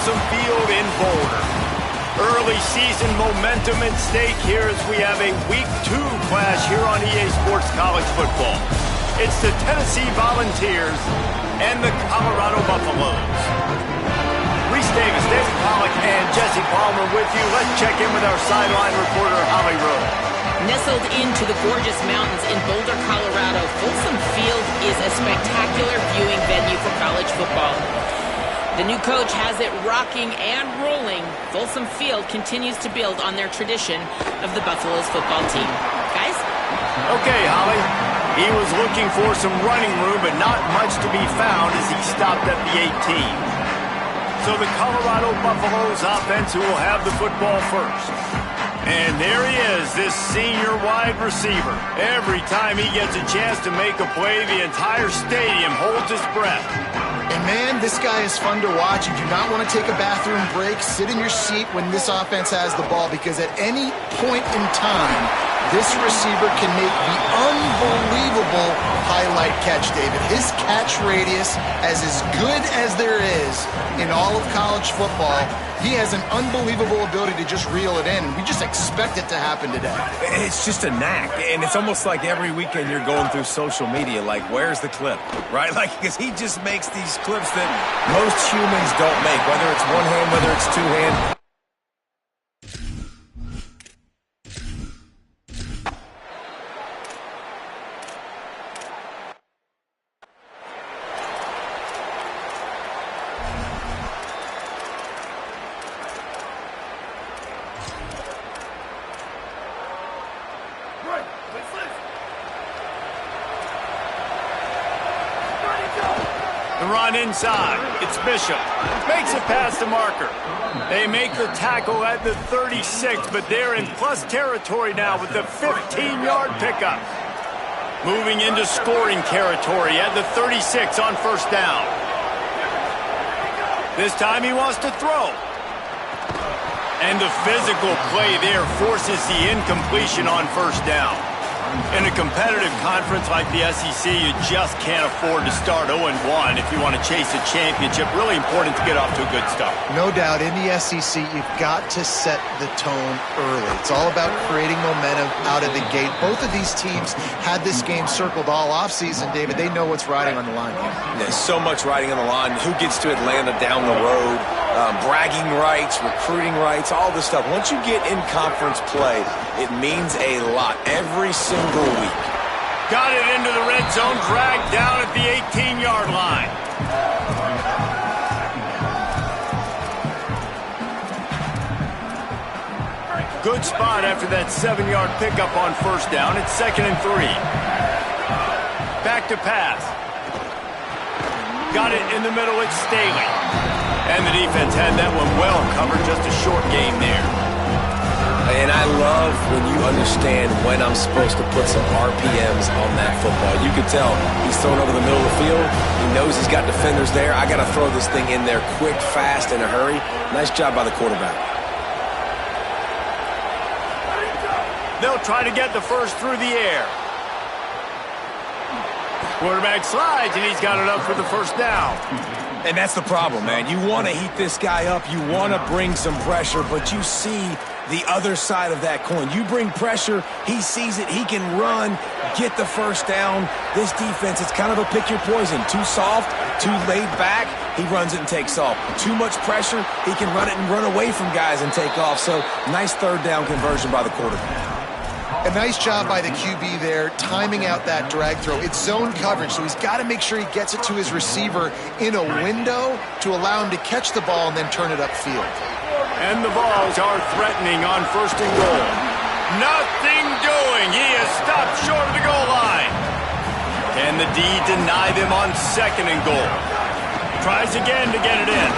Folsom Field in Boulder. Early season momentum at stake here as we have a Week 2 clash here on EA Sports College Football. It's the Tennessee Volunteers and the Colorado Buffaloes. Reese Davis, David Pollack, and Jesse Palmer with you. Let's check in with our sideline reporter, Holly Rowe. Nestled into the gorgeous mountains in Boulder, Colorado, Folsom Field is a spectacular viewing venue for college football. The new coach has it rocking and rolling. Folsom Field continues to build on their tradition of the Buffaloes football team. Guys? Okay, Holly. He was looking for some running room, but not much to be found as he stopped at the 18. So the Colorado Buffaloes offense who will have the football first. And there he is, this senior wide receiver. Every time he gets a chance to make a play, the entire stadium holds its breath. And man, this guy is fun to watch. You do not want to take a bathroom break. Sit in your seat when this offense has the ball, because at any point in time, this receiver can make the unbelievable highlight catch, David. His catch radius is as good as there is in all of college football. He has an unbelievable ability to just reel it in, and we just expect it to happen today. It's just a knack, and it's almost like every weekend you're going through social media, like, where's the clip, right? Like, because he just makes these clips that most humans don't make, whether it's one hand, whether it's two hand. The run inside. It's Bishop. Makes it past the marker. They make the tackle at the 36, but they're in plus territory now with the 15-yard pickup. Moving into scoring territory at the 36 on first down. This time he wants to throw. And the physical play there forces the incompletion on first down. In a competitive conference like the SEC, you just can't afford to start 0-1 if you want to chase a championship. Really important to get off to a good start. No doubt, in the SEC, you've got to set the tone early. It's all about creating momentum out of the gate. Both of these teams had this game circled all offseason, David. They know what's riding on the line here. There's so much riding on the line. Who gets to Atlanta down the road? Bragging rights, recruiting rights, all this stuff. Once you get in conference play, it means a lot every single week. Got it into the red zone, dragged down at the 18-yard line. Good spot after that 7-yard pickup on first down. It's 2nd and 3. Back to pass. Got it in the middle. It's Staley. And the defense had that one well covered. Just a short game there. And I love when you understand when I'm supposed to put some RPMs on that football. You can tell he's thrown over the middle of the field. He knows he's got defenders there. I got to throw this thing in there quick, fast, in a hurry. Nice job by the quarterback. They'll try to get the first through the air. Quarterback slides, and he's got it up for the first down. And that's the problem, man. You want to heat this guy up. You want to bring some pressure, but you see the other side of that coin. You bring pressure, he sees it, he can run, get the first down. This defense, it's kind of a pick your poison. Too soft, too laid back, he runs it and takes off. Too much pressure, he can run it and run away from guys and take off. So, nice third down conversion by the quarterback. A nice job by the QB there, timing out that drag throw. It's zone coverage, so he's got to make sure he gets it to his receiver in a window to allow him to catch the ball and then turn it upfield. And the balls are threatening on 1st and goal. Nothing doing. He is stopped short of the goal line. Can the D deny them on 2nd and goal? Tries again to get it in.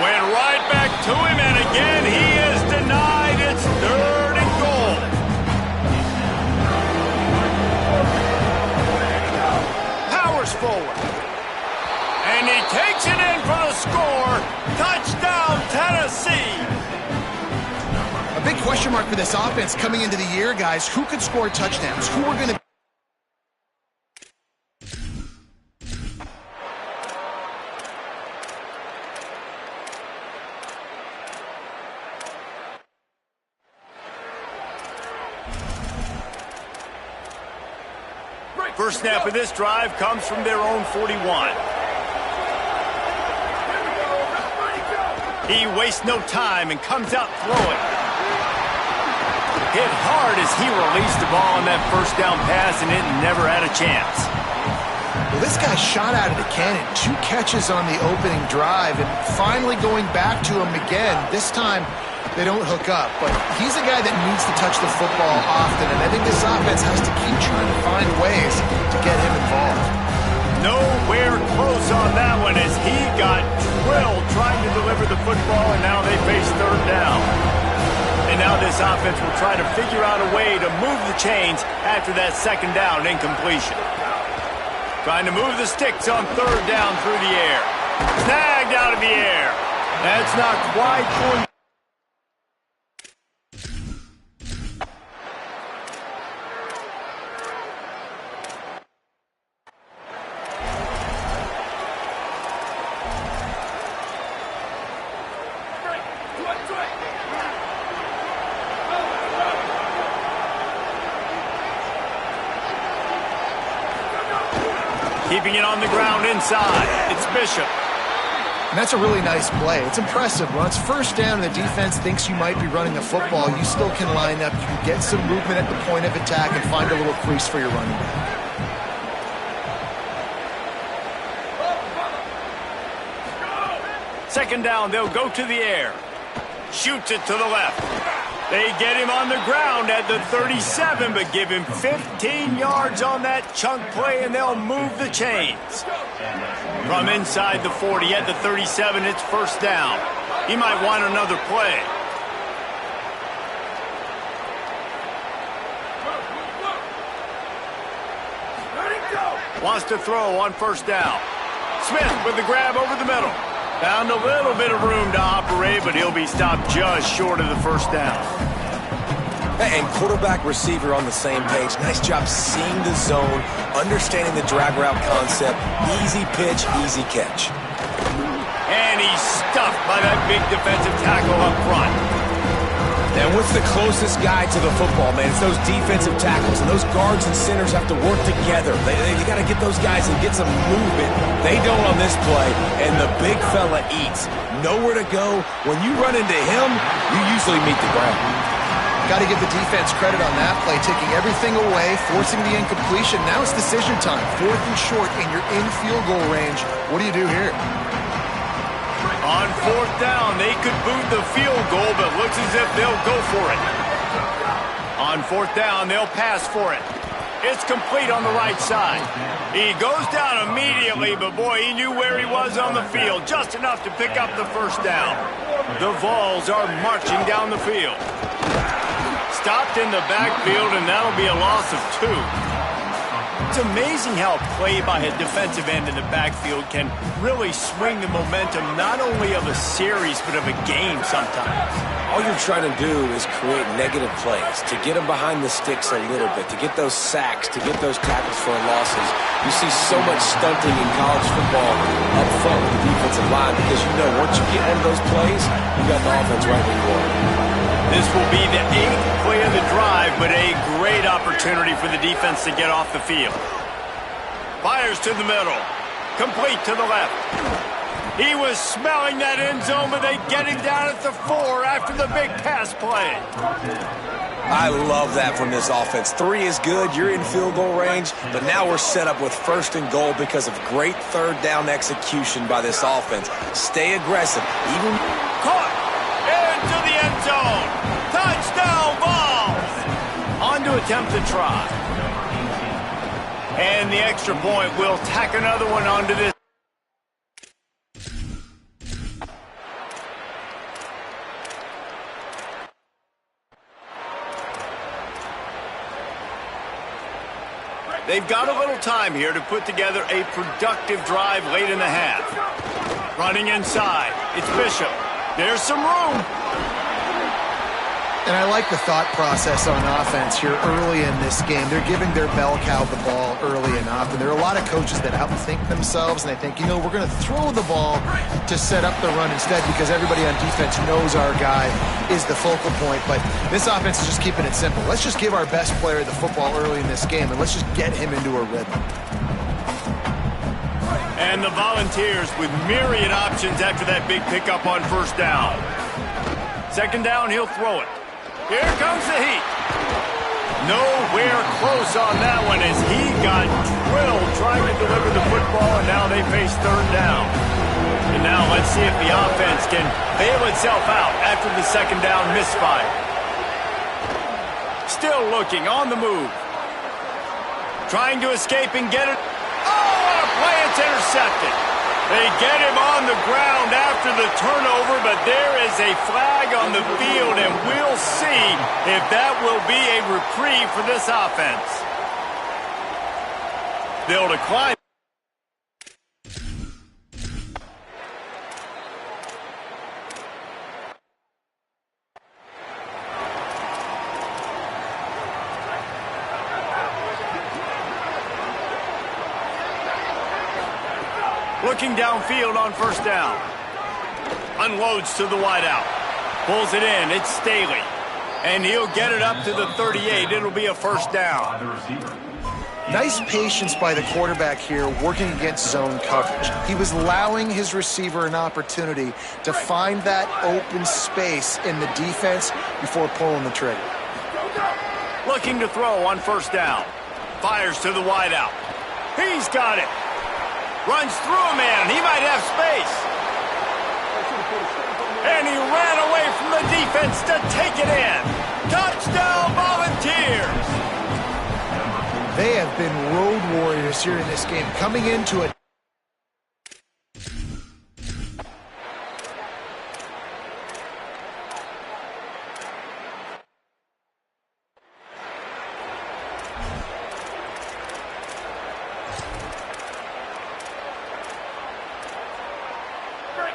Went right back to him, and again he is denied. It's 3rd and goal. Forward. And he takes it in for the score. Touchdown, Tennessee. A big question mark for this offense coming into the year, guys. Who could score touchdowns? Who are going to First snap of this drive comes from their own 41. He wastes no time and comes out throwing. Hit hard as he released the ball on that first down pass, and it never had a chance. Well, this guy shot out of the cannon. 2 catches on the opening drive, and finally going back to him again. This time, they don't hook up, but he's a guy that needs to touch the football often, and I think this offense has to keep trying to find ways to get him involved. Nowhere close on that one as he got drilled trying to deliver the football, and now they face third down. And now this offense will try to figure out a way to move the chains after that second down incompletion. Trying to move the sticks on third down through the air. Snagged out of the air. That's not quite going. Keeping it on the ground inside. It's Bishop. And that's a really nice play. It's impressive. When it's first down and the defense thinks you might be running the football, you still can line up. You can get some movement at the point of attack and find a little crease for your running back. Second down, they'll go to the air. Shoots it to the left. They get him on the ground at the 37, but give him 15 yards on that chunk play, and they'll move the chains. From inside the 40 at the 37, it's first down. He might want another play. Wants to throw on first down. Smith with the grab over the middle. Found a little bit of room to operate, but he'll be stopped just short of the first down. And quarterback receiver on the same page. Nice job seeing the zone, understanding the drag route concept. Easy pitch, easy catch. And he's stuffed by that big defensive tackle up front. And what's the closest guy to the football, man? It's those defensive tackles, and those guards and centers have to work together. They got to get those guys and get some movement. They don't on this play, and the big fella eats. Nowhere to go. When you run into him, you usually meet the ground. Got to give the defense credit on that play, taking everything away, forcing the incompletion. Now it's decision time. 4th and short, and you're in field goal range. What do you do here? On 4th down, they could boot the field goal, but looks as if they'll go for it. On 4th down, they'll pass for it. It's complete on the right side. He goes down immediately, but boy, he knew where he was on the field, just enough to pick up the first down. The Vols are marching down the field. Stopped in the backfield, and that'll be a loss of 2. It's amazing how a play by a defensive end in the backfield can really swing the momentum not only of a series, but of a game sometimes. All you're trying to do is create negative plays, to get them behind the sticks a little bit, to get those sacks, to get those tackles for losses. You see so much stunting in college football up front with the defensive line because you know once you get one of those plays, you got the offense right where you want it. This will be the 8th play of the drive, but a great opportunity for the defense to get off the field. Fires to the middle. Complete to the left. He was smelling that end zone, but they get him down at the 4 after the big pass play. I love that from this offense. 3 is good. You're in field goal range, but now we're set up with 1st and goal because of great 3rd down execution by this offense. Stay aggressive. Even caught into the end zone. Touchdown Vols. On to attempt to try. And the extra point will tack another one onto this. They've got a little time here to put together a productive drive late in the half. Running inside. It's Bishop. There's some room. And I like the thought process on offense here early in this game. They're giving their bell cow the ball early enough, and there are a lot of coaches that outthink themselves, and they think, we're going to throw the ball to set up the run instead because everybody on defense knows our guy is the focal point. But this offense is just keeping it simple. Let's just give our best player the football early in this game, and let's just get him into a rhythm. And the Volunteers with myriad options after that big pickup on first down. Second down, he'll throw it. Here comes the heat. Nowhere close on that one as he got drilled trying to deliver the football, and now they face third down. And now let's see if the offense can bail itself out after the second down misfire. Still looking on the move. Trying to escape and get it. Oh, what a play. It's intercepted. They get him on the ground after the turnover, but there is a flag on the field, and we'll see if that will be a reprieve for this offense. They'll decline. Looking downfield on first down. Unloads to the wideout. Pulls it in. It's Staley. And he'll get it up to the 38. It'll be a first down. Nice patience by the quarterback here working against zone coverage. He was allowing his receiver an opportunity to find that open space in the defense before pulling the trigger. Looking to throw on first down. Fires to the wideout. He's got it. Runs through a man. He might have space. And he ran away from the defense to take it in. Touchdown, Volunteers. They have been road warriors here in this game, coming into it.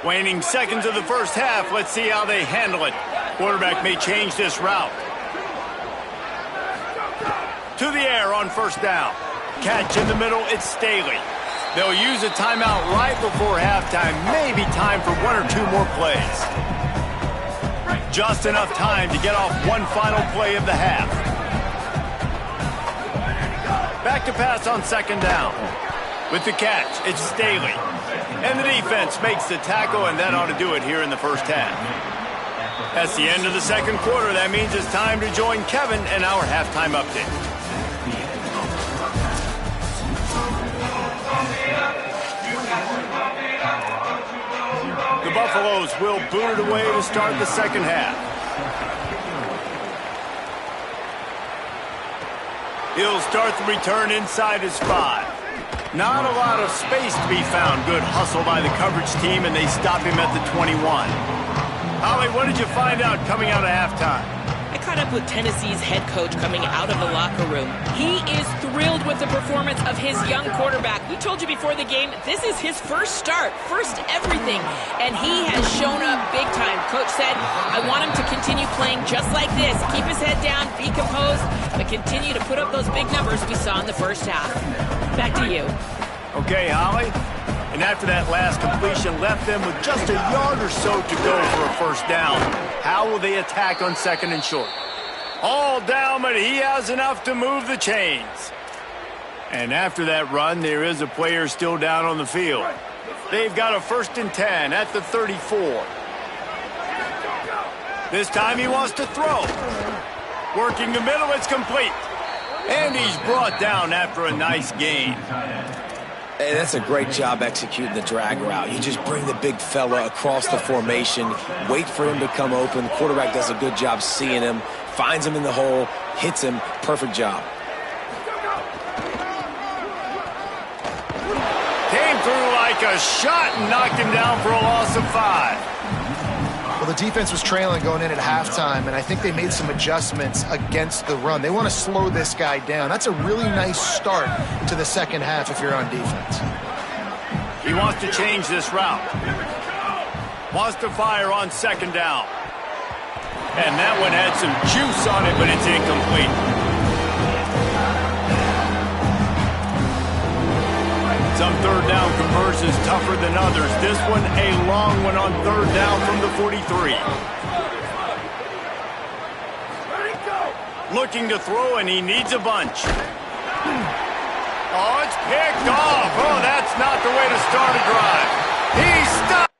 Waning seconds of the first half. Let's see how they handle it. Quarterback may change this route. To the air on first down. Catch in the middle. It's Staley. They'll use a timeout right before halftime. Maybe time for one or two more plays. Just enough time to get off one final play of the half. Back to pass on second down. With the catch, it's Staley. And the defense makes the tackle, and that ought to do it here in the first half. That's the end of the second quarter. That means it's time to join Kevin and our halftime update. The Buffaloes will boot it away to start the second half. He'll start the return inside his 5. Not a lot of space to be found. Good hustle by the coverage team, and they stop him at the 21. Holly, what did you find out coming out of halftime? I caught up with Tennessee's head coach coming out of the locker room. He is thrilled with the performance of his young quarterback. We told you before the game, this is his first start, first everything, and he has shown up big time. Coach said, I want him to continue playing just like this. Keep his head down, be composed, but continue to put up those big numbers we saw in the first half. Back to you. Okay, Holly. And after that last completion left them with just a yard or so to go for a first down. How will they attack on second and short? All down, but he has enough to move the chains. And after that run, there is a player still down on the field. They've got a 1st and 10 at the 34. This time he wants to throw. Working the middle, it's complete. And he's brought down after a nice gain. Hey, that's a great job executing the drag route. You just bring the big fella across the formation, wait for him to come open. The quarterback does a good job seeing him, finds him in the hole, hits him. Perfect job. Came through like a shot and knocked him down for a loss of 5. Well, the defense was trailing going in at halftime, and I think they made some adjustments against the run. They want to slow this guy down. That's a really nice start to the second half if you're on defense. He wants to change this route. Wants to fire on second down. And that one had some juice on it, but it's incomplete. Some third down conversions tougher than others. This one a long one on third down from the 43. Looking to throw, and he needs a bunch. Oh, it's picked off. Oh, that's not the way to start a drive. He stopped.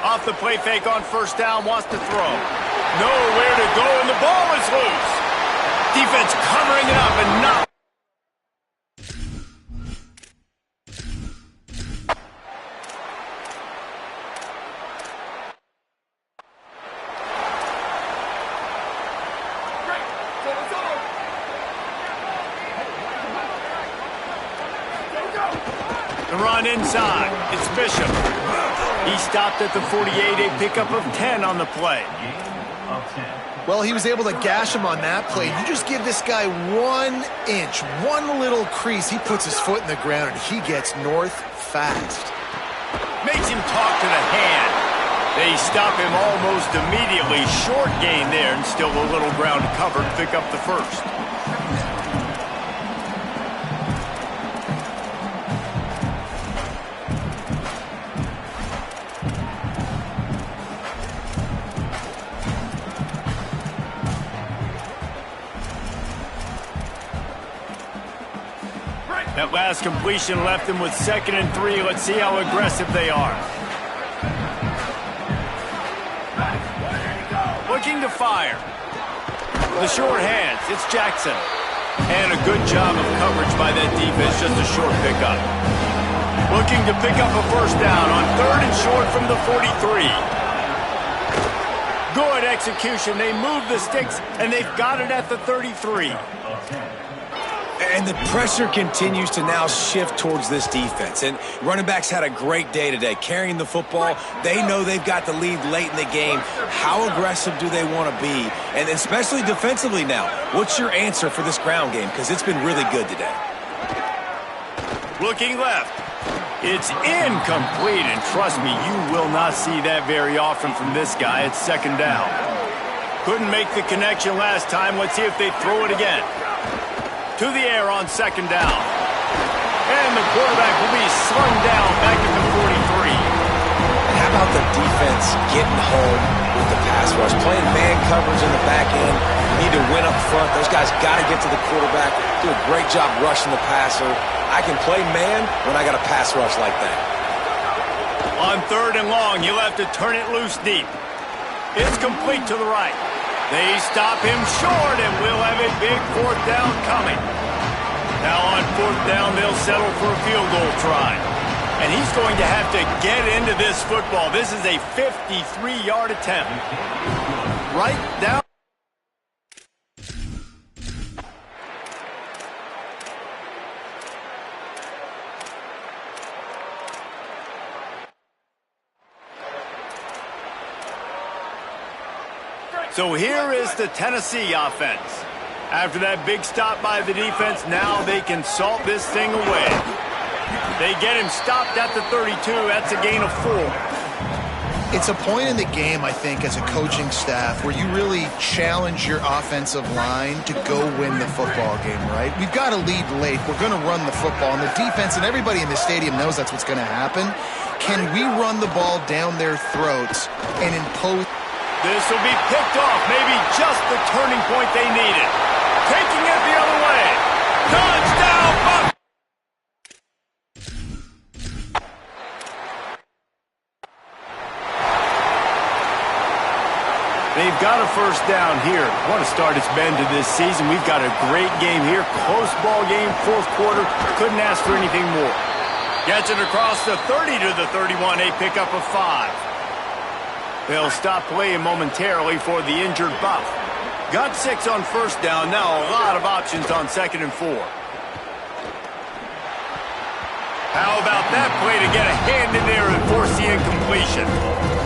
Off the play fake on first down, wants to throw. Nowhere to go, and the ball is loose. Defense covering it up and not. The run inside. It's Bishop. He stopped at the 48, a pickup of 10 on the play. Well, he was able to gash him on that play. You just give this guy 1 inch, one little crease. He puts his foot in the ground, and he gets north fast. Makes him talk to the hand. They stop him almost immediately. Short gain there, and still a little ground covered to pick up the first. That last completion left him with 2nd and 3. Let's see how aggressive they are. Looking to fire. The short hands. It's Jackson. And a good job of coverage by that defense. Just a short pickup. Looking to pick up a first down on 3rd and short from the 43. Good execution. They move the sticks, and they've got it at the 33. And the pressure continues to now shift towards this defense. And running backs had a great day today, carrying the football. They know they've got the lead late in the game. How aggressive do they want to be? And especially defensively now. What's your answer for this ground game? Because it's been really good today. Looking left. It's incomplete. And trust me, you will not see that very often from this guy. It's 2nd down. Couldn't make the connection last time. Let's see if they throw it again. To the air on 2nd down. And the quarterback will be slung down back at the 43. How about the defense getting home with the pass rush? Playing man coverage in the back end. You need to win up front. Those guys got to get to the quarterback. Do a great job rushing the passer. I can play man when I got a pass rush like that. On 3rd and long, he'll have to turn it loose deep. It's complete to the right. They stop him short, and we'll have a big 4th down coming. Now on 4th down, they'll settle for a field goal try. And he's going to have to get into this football. This is a 53-yard attempt. Right down. So here is the Tennessee offense. After that big stop by the defense, now they can salt this thing away. They get him stopped at the 32. That's a gain of 4. It's a point in the game, I think, as a coaching staff where you really challenge your offensive line to go win the football game, right? We've got to lead late. We're going to run the football, and the defense and everybody in the stadium knows that's what's going to happen. Can we run the ball down their throats and impose... This will be picked off, maybe just the turning point they needed. Taking it the other way. Touchdown, Buck! They've got a first down here. What a start it's been to this season. We've got a great game here. Close ball game, 4th quarter. Couldn't ask for anything more. Gets it across the 30 to the 31, a pickup of 5. They'll stop playing momentarily for the injured Buff. Got 6 on first down. Now a lot of options on 2nd and 4. How about that play to get a hand in there and force the incompletion?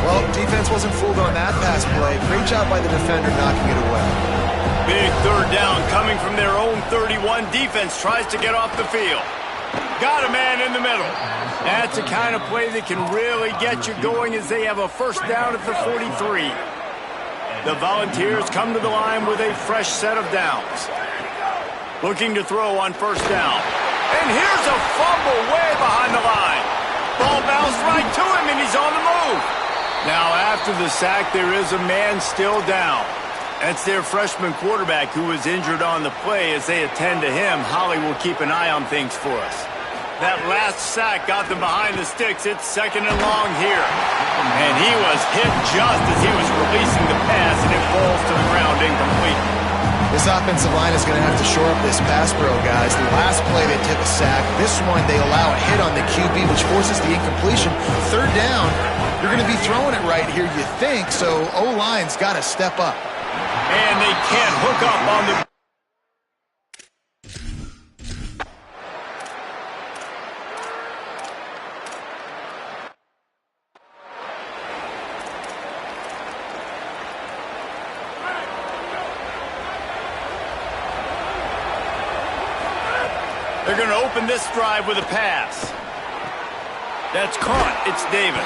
Well, defense wasn't fooled on that pass play. Great job by the defender knocking it away. Big third down coming from their own 31. Defense tries to get off the field. Got a man in the middle. That's the kind of play that can really get you going as they have a first down at the 43. The Volunteers come to the line with a fresh set of downs. Looking to throw on first down. And here's a fumble way behind the line. Ball bounced right to him, and he's on the move. Now, after the sack, there is a man still down. That's their freshman quarterback who was injured on the play. As they attend to him, Holly will keep an eye on things for us. That last sack got them behind the sticks. It's second and long here. And he was hit just as he was releasing the pass, and it falls to the ground incomplete. This offensive line is going to have to shore up this pass pro, guys. The last play they took a sack. This one they allow a hit on the QB, which forces the incompletion. Third down, you're going to be throwing it right here, you think, so O-line's got to step up. And they can't hook up on the... They're going to open this drive with a pass. That's caught. It's Davis.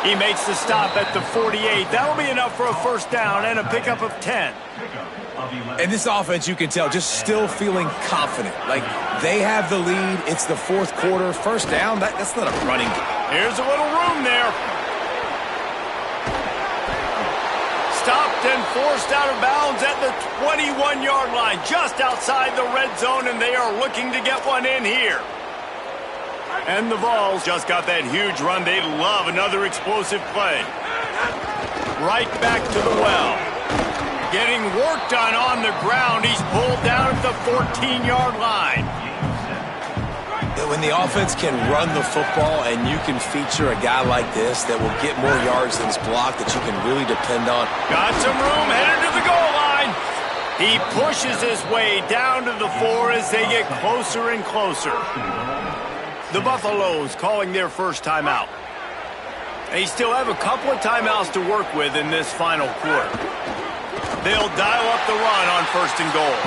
He makes the stop at the 48. That'll be enough for a first down and a pickup of 10. And this offense, you can tell, just still feeling confident. Like, they have the lead. It's the fourth quarter. First down, that's not a running game. Here's a little room there. Stopped and forced out of bounds at the 21-yard line, just outside the red zone, and they are looking to get one in here. And the Vols just got that huge run. They love another explosive play. Right back to the well. Getting worked on the ground. He's pulled down at the 14-yard line. When the offense can run the football and you can feature a guy like this that will get more yards than his block that you can really depend on. Got some room, headed to the goal line. He pushes his way down to the 4 as they get closer and closer. The Buffaloes calling their first timeout. They still have a couple of timeouts to work with in this final quarter. They'll dial up the run on first and goal.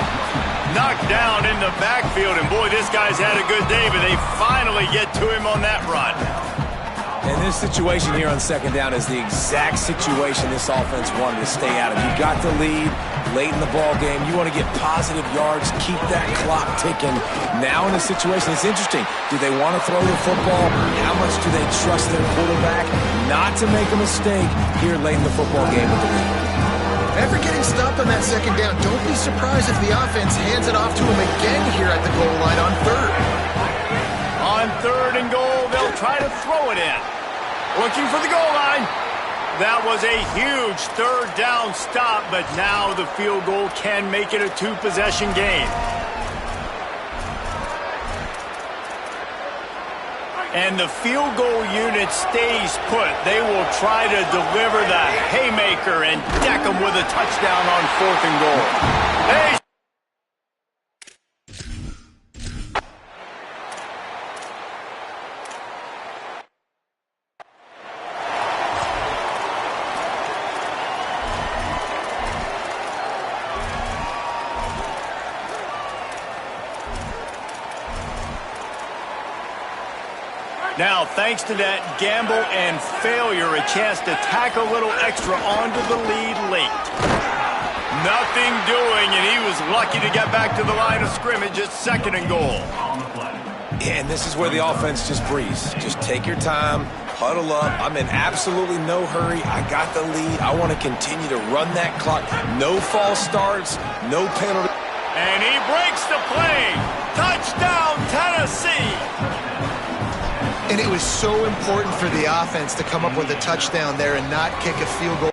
Knocked down in the backfield, and boy, this guy's had a good day, but they finally get to him on that run. And this situation here on second down is the exact situation this offense wanted to stay out of. You got the lead late in the ball game. You want to get positive yards, keep that clock ticking. Now in this situation, it's interesting. Do they want to throw the football? How much do they trust their quarterback not to make a mistake here late in the football game with the lead? After getting stopped on that second down, don't be surprised if the offense hands it off to him again here at the goal line on third. On third and goal, they'll try to throw it in. Looking for the goal line. That was a huge third down stop, but now the field goal can make it a two-possession game. And the field goal unit stays put. They will try to deliver the haymaker and deck them with a touchdown on fourth and goal. Hey! Now, thanks to that gamble and failure, a chance to tack a little extra onto the lead late. Nothing doing, and he was lucky to get back to the line of scrimmage at second and goal. Yeah, and this is where the offense just breathes. Just take your time, huddle up. I'm in absolutely no hurry. I got the lead. I want to continue to run that clock. No false starts, no penalty. And he breaks the play. Touchdown, Tennessee. And it was so important for the offense to come up with a touchdown there and not kick a field goal.